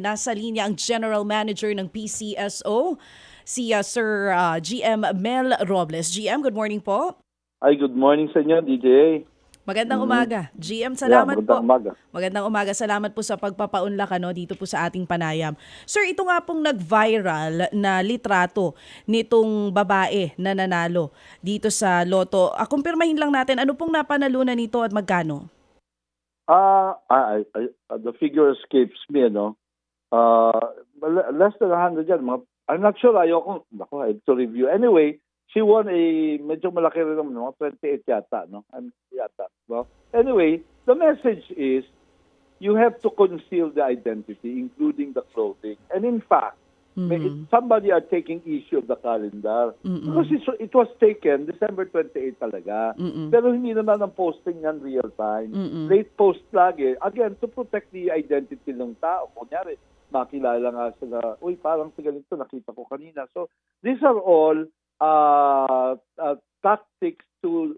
nasa linya ang General Manager ng PCSO, si Sir GM Mel Robles. GM, good morning po. Ay, good morning sa inyo, DJ. Magandang umaga. GM, Yeah, salamat magandang po. umaga. Magandang umaga. Salamat po sa pagpapaunlak dito po sa ating panayam. Sir, ito nga pong nag-viral na litrato nitong babae na nanalo dito sa Lotto. Kumpirmahin lang natin, ano pong napanalunan nito at magkano? The figure escapes me, no? Less than 100 yan. I'm not sure, I have to review. Anyway, she won medyo malaki rin naman, mga 28 yata, no? Well, anyway, the message is, you have to conceal the identity, including the clothing. And in fact, somebody are taking issue of the calendar. Because it was taken December 28 talaga. Pero hindi naman ang posting yan real time. Late post lagi. Again, to protect the identity ng tao. Kunyari, makilala nga sila, uy, parang sa ganito, nakita ko kanina. So, these are all tactics to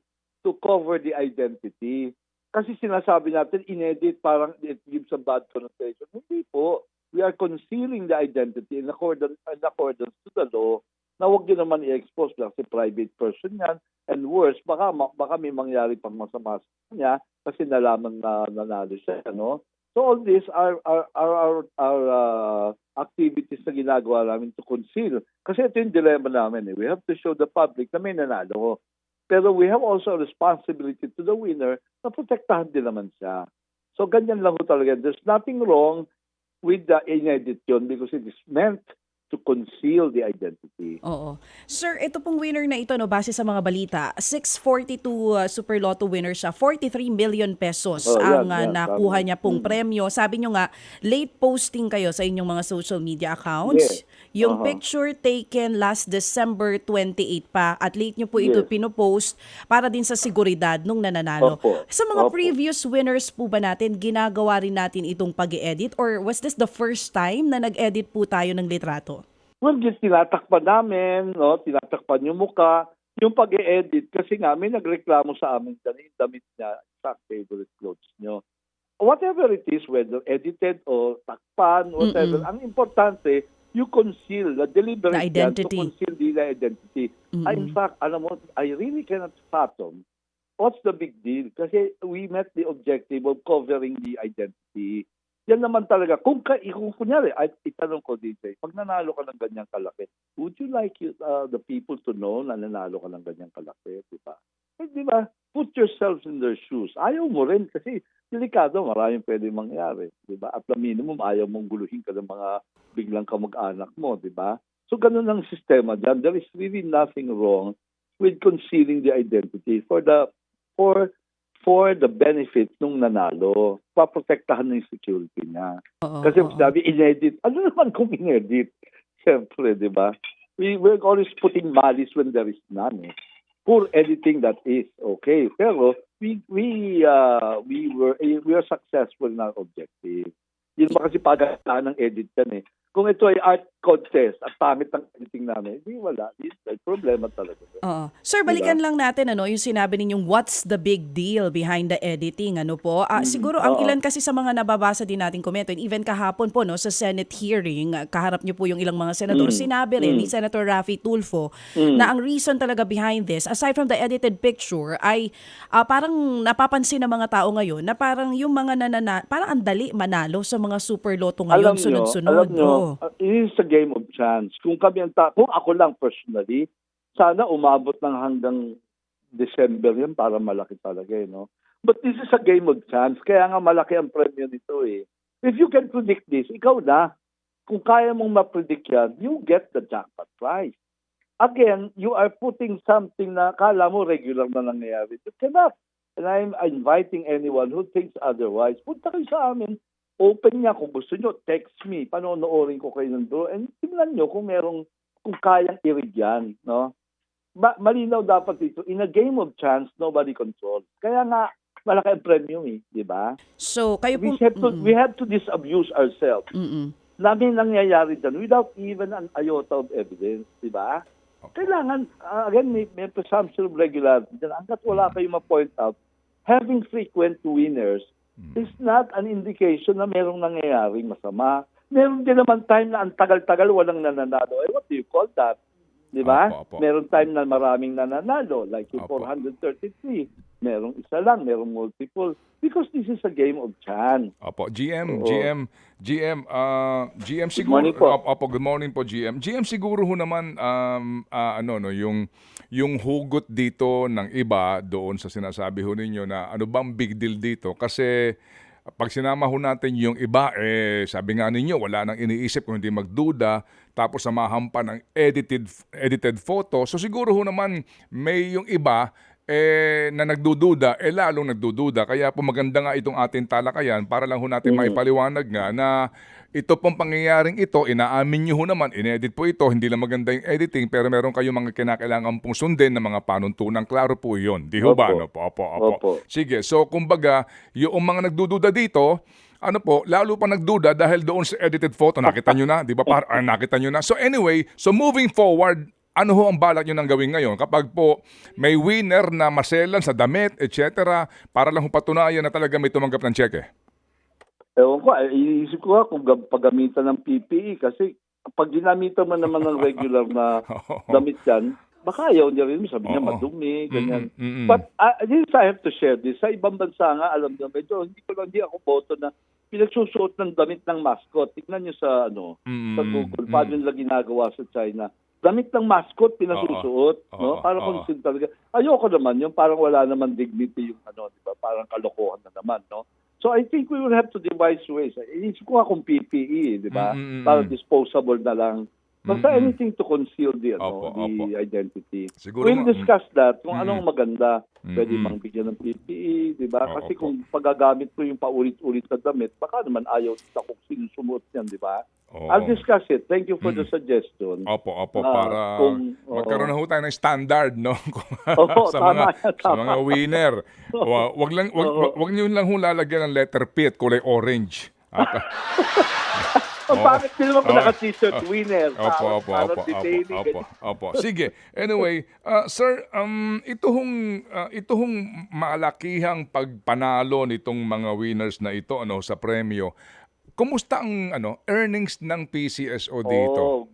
cover the identity. Kasi sinasabi natin, inedit, parang it gives a bad connotation. Hindi po. We are concealing the identity in accordance to the law na huwag din naman i-expose lang si private person yan. And worse, baka may mangyari pang masama sa kanya kasi nalaman na nanalo siya. No? So all these are activities na ginagawa namin to conceal. Kasi ito yung dilemma namin. We have to show the public na may nanalo. Pero we have also a responsibility to the winner na protektahan din naman siya. So ganyan lang ho talaga. There's nothing wrong with the inedit yun because it is meant to conceal the identity. Oo. Sir, ito pong winner na ito, base sa mga balita, 642 Super Lotto winner siya, 43 million pesos ang nakuha niya pong premyo. Sabi niyo nga, late posting kayo sa inyong mga social media accounts. Yeah. Yung picture taken last December 28 pa at late niyo po ito pinopost para din sa seguridad nung nananalo. Sa mga previous winners po ba natin, ginagawa rin natin itong pag-edit or was this the first time na nag-edit po tayo ng litrato? Well, tinatakpan namin, no? Tinatakpan yung muka, yung pag-e-edit, kasi nga may nagreklamo sa amin damit niya, sa favorite clothes nyo. Whatever it is, whether edited or takpan, whatever, ang importante, you conceal the deliberate identity. To conceal the identity. In fact, alam mo, I really cannot fathom what's the big deal? Kasi we met the objective of covering the identity. Yan naman talaga. Kung kunyari, itanong ko dito, pag nanalo ka ng ganyang kalaki, would you like the people to know na nanalo ka ng ganyang kalaki? Diba? Diba? Put yourself in their shoes. Ayaw mo rin kasi delikado, maraming pwede mangyari. Diba? At the minimum, ayaw mong guluhin ka ng mga biglang kamag-anak mo. Diba? So ganun ang sistema dyan. There is really nothing wrong with concealing the identity for the benefit nung nanalo, paprotektahan ng security niya. Kasi sabi, inedit. Ano naman kung inedit? Siyempre, di ba? We're always putting malice when there is none. Poor editing that is, okay. Pero we are successful in our objective. Yun ba kasi pagkakaan ng edit yan eh. Kung ito ay art contest at pangit ang editing namin, hindi wala. May problema talaga. Sir, balikan lang natin yung sinabi ninyong what's the big deal behind the editing, po. Siguro ang ilan kasi sa mga nababasa din nating komento, and even kahapon po sa Senate hearing, kaharap niyo po yung ilang mga senador, sinabi rin ni Senator Raffy Tulfo na ang reason talaga behind this, aside from the edited picture, ay parang napapansin ng mga tao ngayon na parang yung mga parang ang dali manalo sa mga Super Lotto ngayon, sunod-sunod. Alam nyo, it is a game of chance. Kung ako lang personally, sana umabot ng hanggang December yun para malaki talaga, no? But this is a game of chance. Kaya nga malaki ang premyo nito eh. If you can predict this, ikaw na. Kung kaya mong ma-predict yan, you get the jackpot prize. Again, you are putting something na kala mo regular na nangyayari. You cannot. And I'm inviting anyone who thinks otherwise, punta kayo sa amin. Open niya kung gusto nyo, text me, panonoorin ko kayo ng draw, and tingnan nyo kung kayang i-read yan, no? Malinaw dapat dito, in a game of chance, nobody controls. Kaya nga, malaki ang premium di ba? So, kayo po... We have to disabuse ourselves. Namin nangyayari dyan without even an iota of evidence, di ba? Kailangan, again, may presumption of regularity dyan. Hanggat wala kayo ma-point out, having frequent winners is not an indication na merong nangyayaring masama. meron din naman time na ang tagal-tagal walang nananalo. What do you call that? Di ba? Opo. Meron time na maraming nananalo, like yung Opo. 433. Merong isa lang, merong multiple. Because this is a game of chance. Opo, GM, Oo. GM siguro. morning po. Opo, good morning po, GM. GM siguro ho naman yung hugot dito ng iba doon sa sinasabi ho ninyo na ano bang big deal dito kasi pag sinama ho natin yung iba, sabi nga ninyo, wala nang iniisip kung hindi magduda, tapos samahan pa ng edited photo. So siguro ho naman may yung iba na nagdududa, lalong nagdududa. Kaya po maganda nga itong ating talakayan para lang ho natin maipaliwanag nga na ito pong pangyayaring ito, inaamin nyo ho naman, inedit po ito, hindi lang maganda yung editing, pero meron kayong mga kinakailangan pong sundin ng mga panuntunan. Klaro po yun. Di ho ba? Opo. Opo. Sige, so kumbaga, yung mga nagdududa dito, ano po, lalo pa nagduda dahil doon sa edited photo, nakita nyo na, di ba? Nakita nyo na. So anyway, so moving forward, ano ho ang balak nyo nang gawin ngayon? Kapag po may winner na maselan sa damit, etc., para lang ho patunayan na talaga may tumanggap ng cheque? Ewan ko, iisip ko kung paggamitan ng PPE kasi pag ginamitan mo naman ng regular na damit yan, baka ayaw niya rin, sabi niya madumi, ganyan. But this I have to share this. Sa ibang bansa nga, alam niyo, medyo hindi ako boto na pinagsusuot ng damit ng mascot. Tignan niyo sa sa Google, paano nila ginagawa sa China. Damit ng mascot pinasusuot, no? Para kung talaga. Ayoko naman yung parang wala naman dignity yung di ba? Parang kalokohan na naman, no? So I think we will have to devise ways. Iisip ko akong PPE, di ba? Para disposable na lang. Basta anything to conceal the identity. Siguro We'll discuss that kung anong maganda. Pwede bang bigyan ng PPE, di ba? Kasi kung paggagamit mo yung paulit-ulit na damit, baka naman ayaw sa kung sinusumuot yan, di ba? I'll discuss it. Thank you for the suggestion. Opo, para magkaroon na ho tayo ng standard, no? sa mga winner. Wag niyo lang ho lalagyan ng letter P at kulay orange. Bakit din naman kung naka-t-shirt winner? Opo. Sige. Anyway, sir, ito hong malakihang pagpanalo nitong mga winners na ito sa premyo. Kumusta ang earnings ng PCSO dito?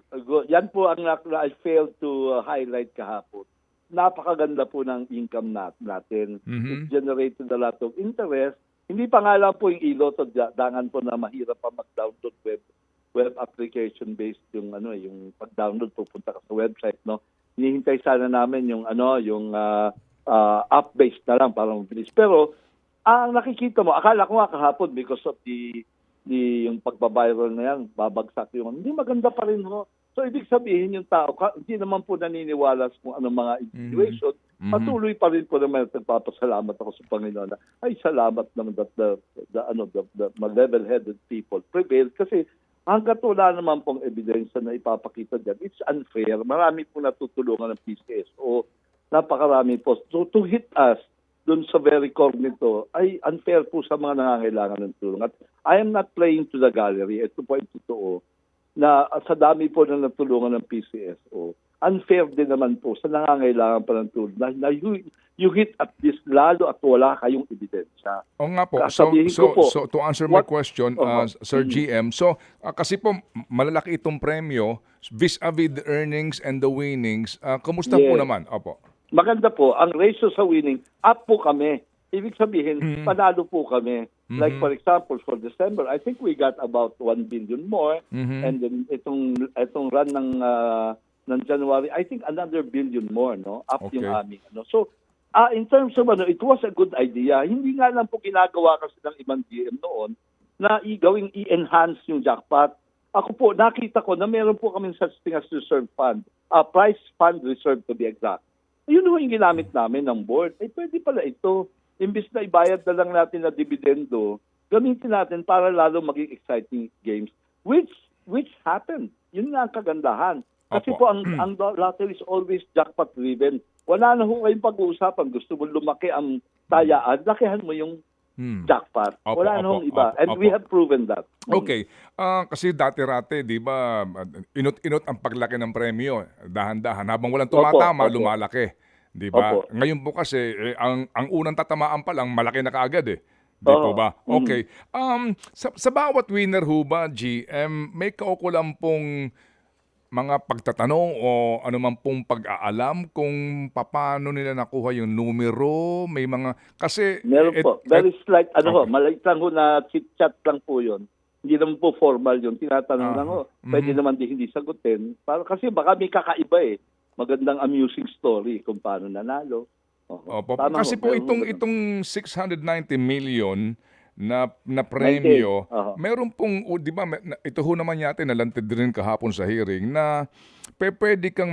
Yan po ang I failed to highlight kahapon. Napakaganda po ng income natin. It generated a lot of interest. Hindi pa nga lang po yung iloto, dangan po na mahirap pa mag-download web application based yung pag-download pupunta ka sa website, no. Hinihintay sana namin yung app based na lang para mabilis. Pero ang nakikita mo, akala ko nga kahapon because of yung pagbabiral na yan, babagsak yung hindi maganda pa rin ho. So ibig sabihin yung tao, hindi naman po naniniwala sa kung anong mga situation, patuloy pa rin po naman nagpapasalamat ako sa Panginoon na ay salamat naman that the level-headed people prevailed kasi hanggat wala naman pong ebidensya na ipapakita dyan, it's unfair. Marami po natutulungan ng PCSO. Napakarami po. So to hit us doon sa very core nito ay unfair po sa mga nangangailangan ng tulong. At I am not playing to the gallery. Ito po ay totoo na sa dami po na natulungan ng PCSO, unfair din naman po sa nangangailangan pa ng tulong na you hit at this lalo at wala kayong ebidensya. O nga po. So to answer my question, Sir GM, so kasi po malalaki itong premyo vis-a-vis the earnings and the winnings. Kumusta po naman? Opo. Maganda po. Ang ratio sa winning, up po kami. Ibig sabihin, panalo po kami. Like for example, for December, I think we got about 1 billion more. And then itong run ng January, I think another billion more, no? Up yung aming. So, in terms of it was a good idea. Hindi nga lang po ginagawa kasi ng ibang GM noon na i-enhance yung jackpot. Ako po, nakita ko na meron po kami such thing as reserve fund. Price fund reserve to be exact. Yun yung ginamit namin ng board. Pwede pala ito. Imbis na ibayad na lang natin na dividendo, gamitin natin para lalo maging exciting games. Which happened. Yun nga ang kagandahan. Kasi po ang lottery is always jackpot driven. Wala na ho kayong pag-uusapan. Gusto mo lumaki ang tayaan, lakihan mo yung jackpot. Wala na hong iba. And we have proven that. Okay. Kasi dati-rate, di ba, inot-inot ang paglaki ng premyo. Dahan-dahan. Habang walang tumatama, lumalaki. Di ba? Ngayon po kasi, ang unang tatamaan pa lang, malaki na kaagad eh. Di po Oo. ba? Okay. Sa bawat winner ho ba, GM, may kaukulang pong mga pagtatanong o ano man pong pag-aalam kung paano nila nakuha yung numero, may mga kasi Meron po. Very slight, okay. maliit lang ho na chit-chat lang po yun. Hindi naman po formal yun. Tinatanong lang ho. Pwede naman hindi sagutin. Kasi baka may kakaiba eh. Magandang amusing story kung paano nanalo. Opo. Tama Kasi ho, po meron ho ganun. itong 690 million na premyo, 98. meron pong, di ba, ito ho naman yata nalantad din kahapon sa hearing na pwede kang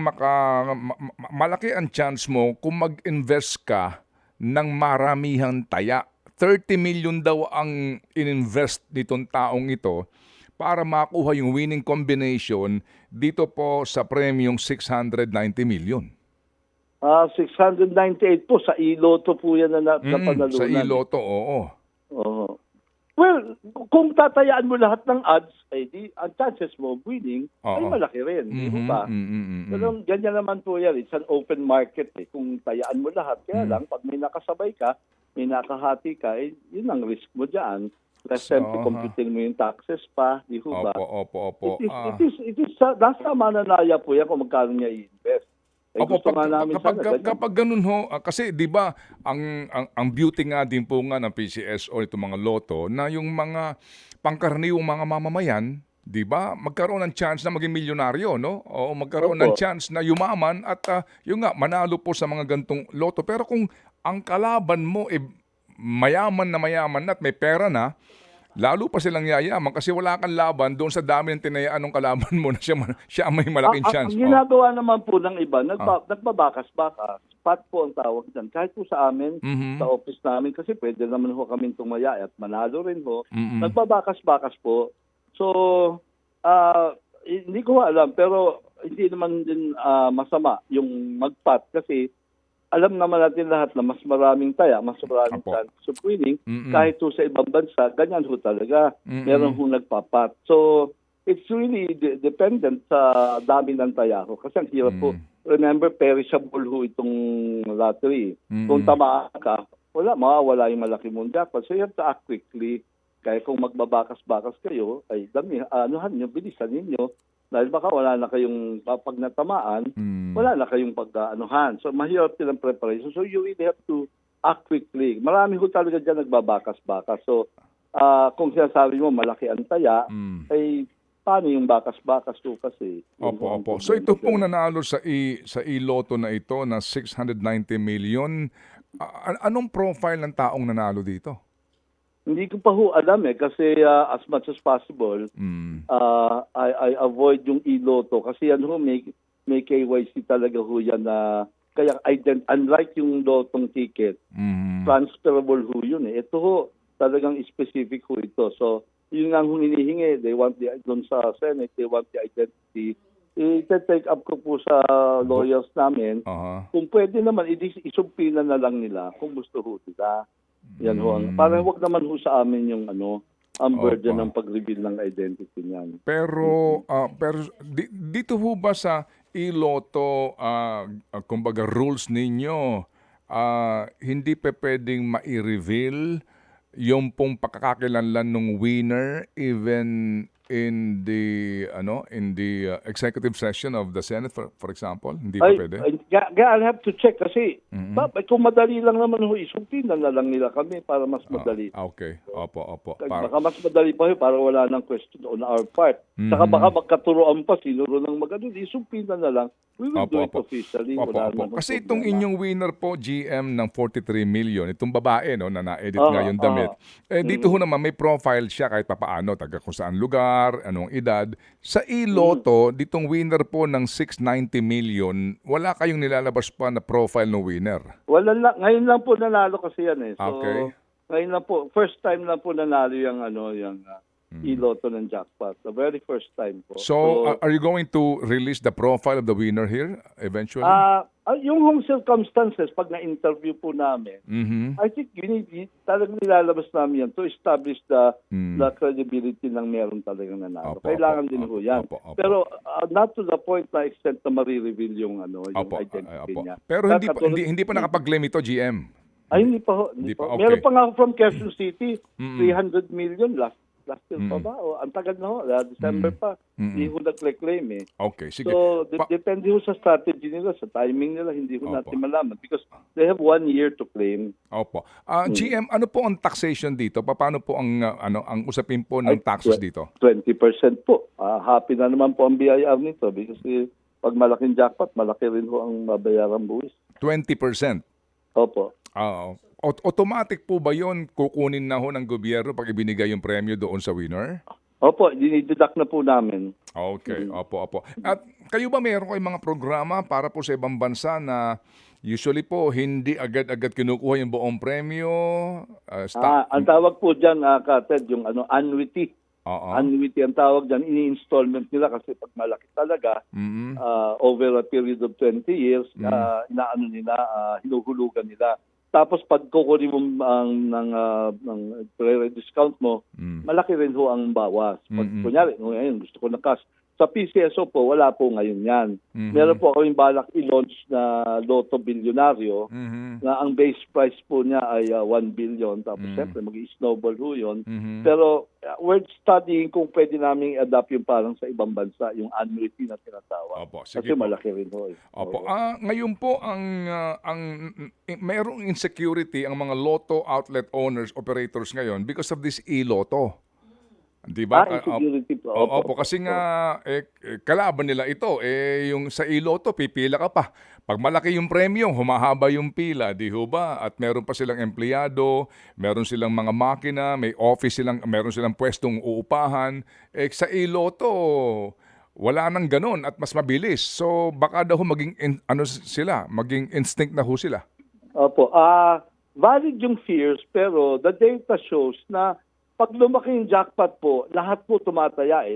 malaki ang chance mo kung mag-invest ka ng maramihang taya. 30 million daw ang ininvest nitong taong ito para makuha yung winning combination dito po sa premyong 690 million. 698 po sa iloto po yan na napanalunan. Sa iloto, oo. Oo. Well, kung tatayaan mo lahat ng odds, ang chances mo of winning ay malaki rin. Di ba? Pero ganyan naman po yan. It's an open market. Kung tayaan mo lahat, kaya lang, pag may nakasabay ka, may nakahati ka, yun ang risk mo dyan. Less time to computing mo yung taxes pa. Di ba? Opo. It is nasa mananaya po yan kung magkano niya i-invest. Gusto nga namin kapag ganun ho, kasi 'di ba ang beauty nga din po nga ng PCSO itong mga loto na yung mga pangkaraniwang mga mamamayan, 'di ba, magkaroon ng chance na maging milyonaryo, no? O magkaroon ng chance na yumaman at yung nga manalo po sa mga gantong loto. Pero kung ang kalaban mo mayaman at may pera na, lalo pa silang yayaman kasi wala kang laban doon sa dami ng tinayaan ng kalaban mo na siya ang may malaking chance. Ang ginagawa naman po ng iba, nagbabakas-bakas. Spot po ang tawag dyan. Kahit po sa amin, sa office namin, kasi pwede naman ho kami tumaya at manalo rin ho. Nagbabakas-bakas po. So, hindi ko alam, pero hindi naman din masama yung mag-pot kasi alam naman natin lahat na mas maraming taya, mas maraming chance of winning. Kahit ho sa ibang bansa, ganyan ho talaga. Meron ho nagpapat. So, it's really dependent sa dami ng taya ho. Kasi ang hirap po. Remember, perishable ho itong lottery. Kung tamaan ka, mawawala yung malaki mong jackpot. So, you have to act quickly. Kaya kung magbabakas-bakas kayo, ay bilisan ninyo. Dahil baka wala na kayong, pag natamaan, wala na kayong pag-anuhan. So, mahirap din ang preparation. So, you really have to act quickly. Marami ho talaga dyan nagbabakas-bakas. So, kung sinasabi mo malaki ang taya, ay paano yung bakas-bakas to kasi? Opo. So, ito pong nanalo sa iloto na ito na 690 million. Anong profile ng taong nanalo dito? Hindi ko pa ho alam kasi as much as possible, I avoid yung iloto kasi yan ho, may KYC talaga ho yan na, kaya unlike yung lotong ticket, transferable ho yun Ito ho, talagang specific ho ito. So, yun nga ho hinihingi, they want doon sa Senate, they want the identity. I-take up ko po sa lawyers namin. Kung pwede naman, isumpilan na lang nila kung gusto ho nila. Yan ho. Para wag naman ho sa amin yung ang burden ng pag-reveal ng identity niyan. Pero dito ho ba sa iloto, kumbaga rules ninyo, hindi pa pwedeng ma-reveal yung pong pagkakakilanlan ng winner even in the executive session of the Senate for example, hindi pa pwede? I'll have to check kasi kung madali lang naman ho, isumpinan na lang nila kami para mas madali. Okay. Opo. Baka mas madali pa para wala nang question on our part. Saka baka magkaturoan pa sino nang isumpinan na lang. We will do it officially. Kasi itong inyong winner po, GM, ng 43 million, itong babae na na-edit nga yung damit. Dito ho naman may profile siya kahit papaano, taga kung saan lugar, anong edad. Sa iloto, ditong winner po ng 690 million, wala kayong nilalabas pa na profile ng winner? Wala lang. Ngayon lang po nanalo kasi yan So, okay. Ngayon lang po, first time lang po nanalo yung iloto ng jackpot. The very first time po. So are you going to release the profile of the winner here eventually? Yung home circumstances, pag na-interview po namin, I think talagang nilalabas namin yan to establish the credibility ng meron talagang nanalo. Kailangan din ho yan. Pero not to the point na extent na marireveal yung identity niya. Pero hindi pa nakapag-claim ito, GM? Ay, hindi pa ho. Hindi Hindi pa, pa. okay. Meron pa nga ako from Quezon City, 300 million last year pa ba? O, ang tagal na ho, December pa. Hindi ho nag-claim eh. Okay, sige. So, Pa- depende ho sa strategy nila, sa timing nila, hindi ho Opo. natin malaman because they have 1 year to claim. Opo. GM, ano po ang taxation dito? Paano po ang ang usapin po ng Ay, taxes dito? 20% po. Happy na naman po ang BIR nito because pag malaking jackpot, malaki rin ho ang babayaran buwis. 20%. Opo. Automatic po ba 'yon kukunin na ho ng gobyerno pag ibinigay yung premyo doon sa winner? Opo, dinideduct na po namin. Okay, opo. At kayo ba meron kayong mga programa para po sa ibang bansa na usually po hindi agad-agad kinukuha yung buong premyo? Ang tawag po dyan, Kated, yung annuity. Oo. Annuity ang tawag dyan, ini-installment nila kasi pag malaki talaga, over a period of 20 years, hinuhulugan nila. Tapos pag kukunin mo ng pre-discount mo, malaki rin ho ang bawas. Pag kunyari, ngayon gusto ko na cash. Sa PCSO po, wala po ngayon yan. Meron po kaming balak i-launch na Lotto Bilyonaryo na ang base price po niya ay 1 billion. Tapos siyempre mag-i-snowball ho yun. Pero we're studying kung pwede namin i-adapt yung parang sa ibang bansa, yung annuity na tinatawag. Opo, sige Kasi po. malaki rin ho. Opo. Ngayon po mayroong insecurity ang mga lotto outlet owners, operators ngayon because of this e-lotto. Di ba? Insecurity po. Opo, kasi nga kalaban nila ito. Yung sa e-lotto, pipila ka pa. Pag malaki yung premyo, humahaba yung pila, di ho ba? At meron pa silang empleyado, meron silang mga makina, may office silang, meron silang pwestong uupahan. Sa e-lotto, wala nang ganun at mas mabilis. So baka daw maging maging instinct na ho sila. Opo. Valid yung fears pero the data shows na pag lumaki yung jackpot po, lahat po tumataya eh.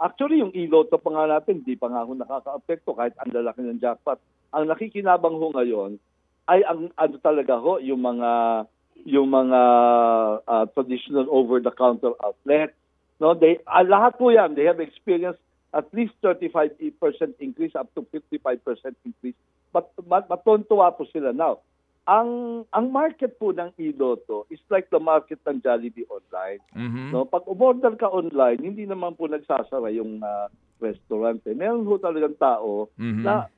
Actually, yung e-lotto pa nga natin, di pa nga ho nakaka-apekto kahit ang lalaki ng jackpot. Ang nakikinabang ho ngayon ay talaga ho, yung mga traditional over-the-counter outlet. No, lahat po yan, they have experienced at least 35% increase up to 55% increase. But matontuwa po sila now. Ang market po ng e-lotto is like the market ng Jollibee online. No, pag umorder ka online, hindi naman po nagsasara yung restaurant. Meron po talagang tao na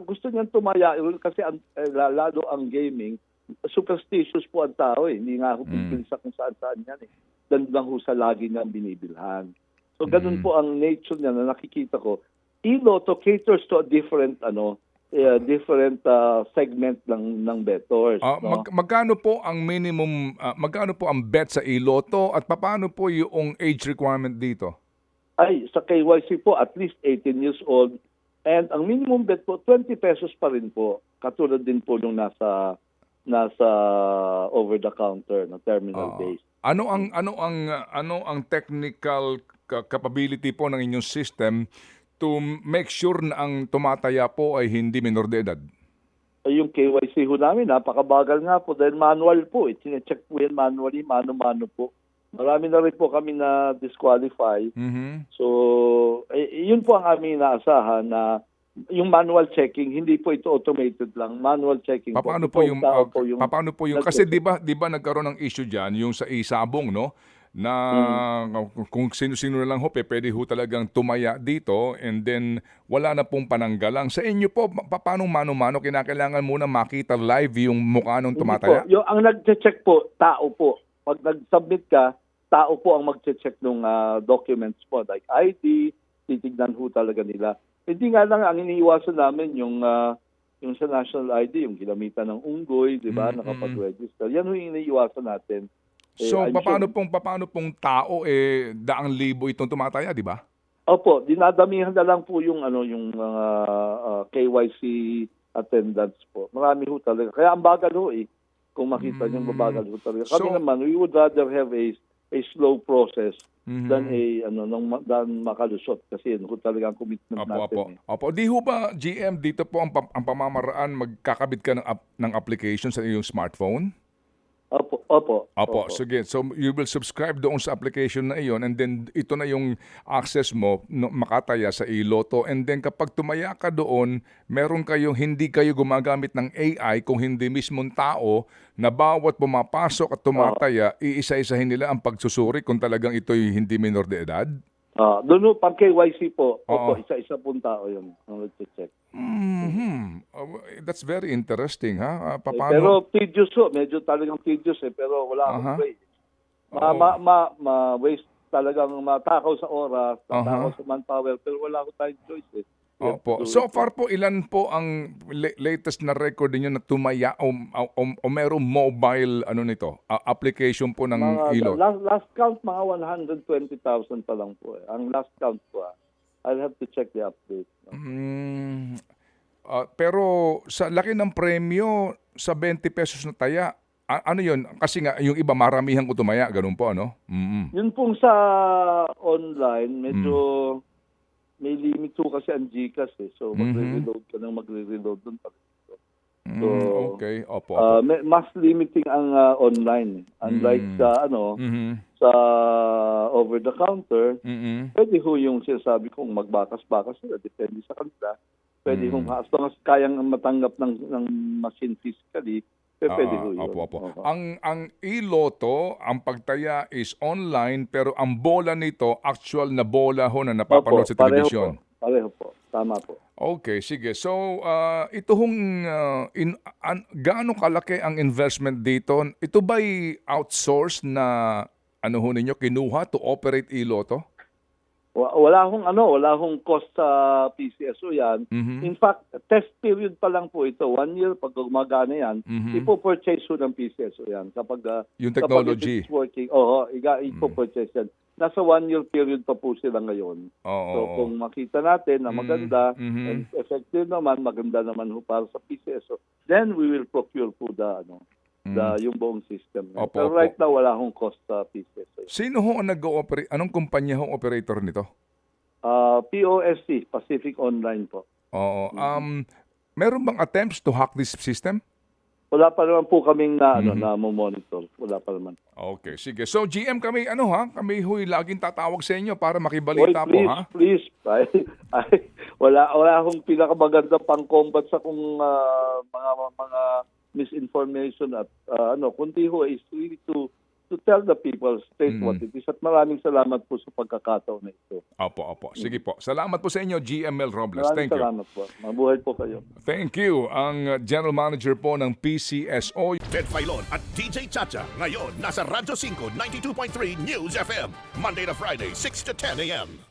gusto niyang tumaya kasi lalo ang gaming, superstitious po ang tao eh. Hindi nga ho pipili sa kung saan-saan yan eh. Dan lang ho sa lagi niyang binibilhan. So ganun po ang nature niya na nakikita ko. E-lotto caters to a different segment ng bettors. No? Magkano po ang minimum, magkano po ang bet sa e-lotto at paano po yung age requirement dito? Ay, sa KYC po, at least 18 years old. And ang minimum bet po, 20 pesos pa rin po. Katulad din po nung nasa over-the-counter na terminal base. Ano ang technical capability po ng inyong system to make sure na ang tumataya po ay hindi minor de edad? Yung KYC ho namin, napakabagal nga po dahil manual po. Chinecheck po yan manually, mano-mano po. Marami na rin po kami na disqualify. So, yun po ang aming inaasahan na yung manual checking, hindi po ito automated lang. Manual checking Paano po yung kasi 'di ba nagkaroon ng issue diyan yung sa isabong, no? Na kung sino-sino na lang ho, pwede ho talagang tumaya dito and then wala na pong pananggalang. Sa inyo po, paano mano-mano? Kinakailangan muna makita live yung mukha nung tumataya? Yung ang nag-check po, tao po. Pag nag-submit ka, tao po ang mag-check ng documents po like ID, titignan ho talaga nila. Hindi nga lang ang iniiwasan namin yung sa national ID, yung ginamitan ng unggoy, di ba, nakapag-register. Yan ho yung iniiwasan natin. So, paano pong tao daang libo itong tumataya, di ba? Opo, dinadamihan na lang po yung mga KYC attendants po. Marami ho talaga. Kaya ang bagal ho eh. Kung makita niyo mabagal ho talaga. Kami naman, we would rather have a slow process than makalusot kasi yun ho talaga ang commitment natin. Opo. Di ho ba, GM, dito po ang pamamaraan magkakabit ka ng application sa iyong smartphone? Opo. Opo. Opo, sige. So you will subscribe doon sa application na iyon and then ito na yung access mo makataya sa iLotto and then kapag tumaya ka doon, meron kayong hindi kayo gumagamit ng AI kung hindi mismong tao na bawat pumapasok at tumataya, iisa-isahin nila ang pagsusuri kung talagang ito'y hindi minor de edad? Doon po, pag KYC po, Oo. isa-isa pong tao yun ang nag-check. That's very interesting, ha? Paano? Pero tedious po, medyo talagang tedious pero wala akong way. Ma-waste talagang matakaw sa oras, matakaw sa manpower, pero wala akong tayong choice Opo. So far po, ilan po ang latest na record niyo na tumaya o merong mobile application po ng ilot? Last count, mga 120,000 pa lang po. Ang last count po, I'll have to check the update. Pero sa laki ng premyo, sa 20 pesos na taya, ano yun? Kasi nga, yung iba maramihan ko tumaya, ganun po, ano? Yun pong sa online, medyo may limit po kasi ang GCash So, magre-reload ka nang magre-reload doon. So, okay, opo. Mas limiting ang online. Unlike sa sa over the counter, pwede ho yung sinasabi kong magbakas-bakas sila, depende sa kanila. Pwede ho as long as kayang matanggap ng machine physically, pwede ho yun. Opo. Ang iLotto, ang pagtaya is online pero ang bola nito, actual na bola ho na napapanood sa telebisyon. Pareho po. Tama po. Okay, sige. So, ito hong, gaano kalaki ang investment dito? Ito ba'y outsourced na ninyo kinuha to operate iLotto? Wala hong cost sa PCSO yan. In fact, test period pa lang po ito. 1 year pag gumagana yan, ipo-purchase ho ng PCSO yan. Kapag yung technology. Kapag it's working, ipo-purchase yan. Nasa 1 year period pa po sila ngayon. So kung makita natin na maganda and effective naman, maganda naman ho para sa PCSO, then we will procure po yung buong system. Pero right now, wala hong cost sa PCSO. Sino ho ang nag-ooperate? Anong kumpanya ho operator nito? POSC, Pacific Online po. Oo. Meron bang attempts to hack this system? Wala pa naman po kaming na monitor. Wala pa naman. Okay, sige. So GM kami kami huy laging tatawag sa inyo para makibalita po, ha? Please. Wala akong pinakamaganda pang combat sa kung mga misinformation at kundi ho is really to tell the people straight what it is. At maraming salamat po sa pagkakataon na ito. Opo. Sige po. Salamat po sa inyo, GML Robles. Thank you. Salamat po. Mabuhay po kayo. Thank you. Ang General Manager po ng PCSO. Ted Filon at DJ Chacha. Ngayon, nasa Radyo 5, 92.3 News FM. Monday to Friday, 6 to 10 a.m.